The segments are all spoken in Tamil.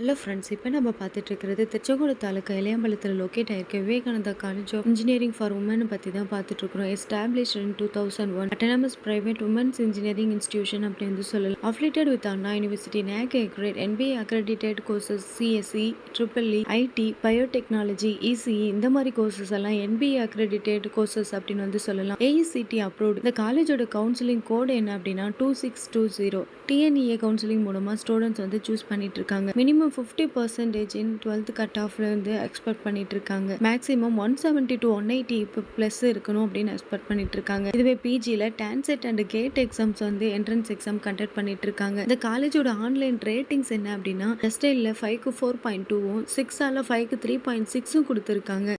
ஹலோ ஃப்ரெண்ட்ஸ், இப்போ நம்ம பார்த்துட்டு இருக்கிறது திருச்செங்கோடு தாலுக்கா இளையம்பலத்தில் லொக்கேட் ஆயிருக்க Vivekananda college of engineering for women பற்றி தான் பார்த்துட்டு இருக்கிறோம். Established in 2001 autonomous private women's engineering institution அப்படின்னு வந்து சொல்லலாம். Affiliated with Anna university, NAC accredited, NBA accredited courses, CSE, EEE, IT, biotechnology, ECE இந்த மாதிரி கோர்சஸ் எல்லாம் NBA accredited courses அப்படின்னு வந்து சொல்லலாம். AICTE approved. இந்த காலேஜோட கவுன்சிலிங் கோட் என்ன அப்படின்னா 2620. TNEA கவுன்சிலிங் மூலமாக ஸ்டூடெண்ட்ஸ் வந்து சூஸ் பண்ணிட்டு இருக்காங்க. மினிமம் 50% இன் 12th கட் ஆஃப்ல இருந்து எக்ஸ்பெக்ட் பண்ணிட்டு இருக்காங்க. மேக்ஸிமம் 170 to 180 பிளஸ் இருக்கணும் அப்படின்னு எக்ஸ்பெக்ட் பண்ணிட்டு இருக்காங்க. இதுவே பிஜியில் டான்செட் அண்ட் கேட் எக்ஸாம்ஸ் வந்து என்ட்ரன்ஸ் எக்ஸாம் கண்டக்ட் பண்ணிட்டு இருக்காங்க. இந்த காலேஜோட ஆன்லைன் ரேட்டிங்ஸ் என்ன அப்படின்னா டெஸ்டைல 5க்கு 4.2வும் 6ஆல 5க்கு 3.6ம் கொடுத்துருக்காங்க.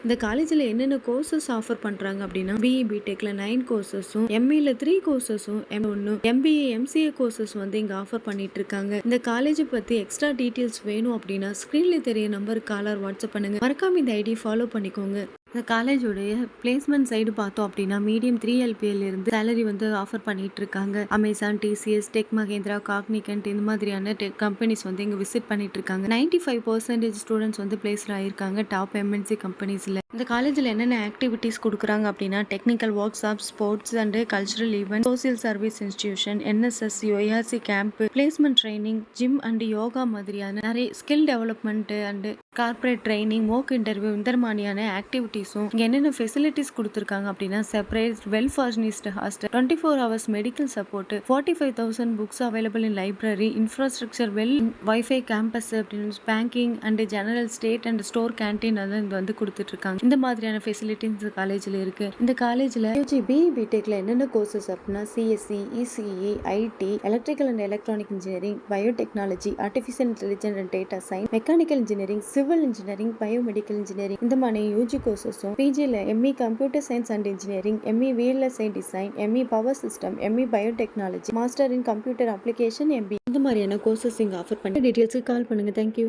இந்த காலேஜில் என்னென்ன கோர்சஸ் ஆஃபர் பண்ணுறாங்க அப்படின்னா பிஇ பிடெக்கில் 9 கோர்சஸும், எம்ஏல 3 கோர்சஸும், M1 MBA MCA கோர்சஸ் வந்து இங்கே ஆஃபர் பண்ணிட்டு இருக்காங்க. இந்த காலேஜை பற்றி எக்ஸ்ட்ரா டீட்டெயில்ஸ் வேணும் அப்படின்னா ஸ்க்ரீனில் தெரிய நம்பருக்கு காலர் வாட்ஸ்அப் பண்ணுங்க. மறக்காம இந்த ஐடி ஃபாலோ பண்ணிக்கோங்க. இந்த காலேஜோடைய பிளேஸ்மெண்ட் சைடு பார்த்தோம் அப்படின்னா மீடியம் 3 LPL இருந்து சேலரி வந்து ஆஃபர் பண்ணிட்டு இருக்காங்க. அமேசான், TCS, டெக் மஹேந்திரா, காக்னிகன்ட் இந்த மாதிரியான டெக் கம்பெனிஸ் வந்து இங்கே விசிட் பண்ணிட்டு இருக்காங்க. 95% ஸ்டூடெண்ட்ஸ் வந்து பிளேஸ்ல ஆயிருக்காங்க டாப் MNC கம்பெனிஸ்ல. இந்த காலேஜில் என்னென்ன ஆக்டிவிட்டீஸ் கொடுக்குறாங்க அப்படின்னா technical workshop, sports and cultural event, social service institution, NSS, UARC camp, placement training, gym and yoga மாதிரியான நிறைய skill development and corporate training, mock interview இந்த மாதிரியான ஆக்டிவிட்டீஸும் இங்கே என்னென்ன ஃபெசிலிட்டிஸ் கொடுத்துருக்காங்க அப்படின்னா separate well furnished hostel, 24 hours medical support, 45,000 books available in library, infrastructure well, wifi campus அப்படின்னு banking and general state and store canteen இங்கே வந்து கொடுத்துட்டு இருக்காங்க. இந்த மாதிரியான ஃபெசிலிட்டிஸ் இந்த காலேஜில் இருக்கு. இந்த காலேஜில் பிஇ பிடெக்ல என்னென்ன கோர்சஸ் அப்படின்னா CSE, ECE, IT, electrical and electronic engineering, biotechnology, artificial intelligence and data science, mechanical engineering, civil engineering, biomedical engineering இந்த மாதிரி யூஜி கோர்சஸும், பிஜியில் ME computer science and engineering, ME VLSI design, ME power system, ME biotechnology, master in computer application, MBA இந்த மாதிரியான கோர்சஸ் இங்கே ஆஃபர் பண்ணி டீட்டெயில்ஸுக்கு கால் பண்ணுங்க. தேங்க்யூ.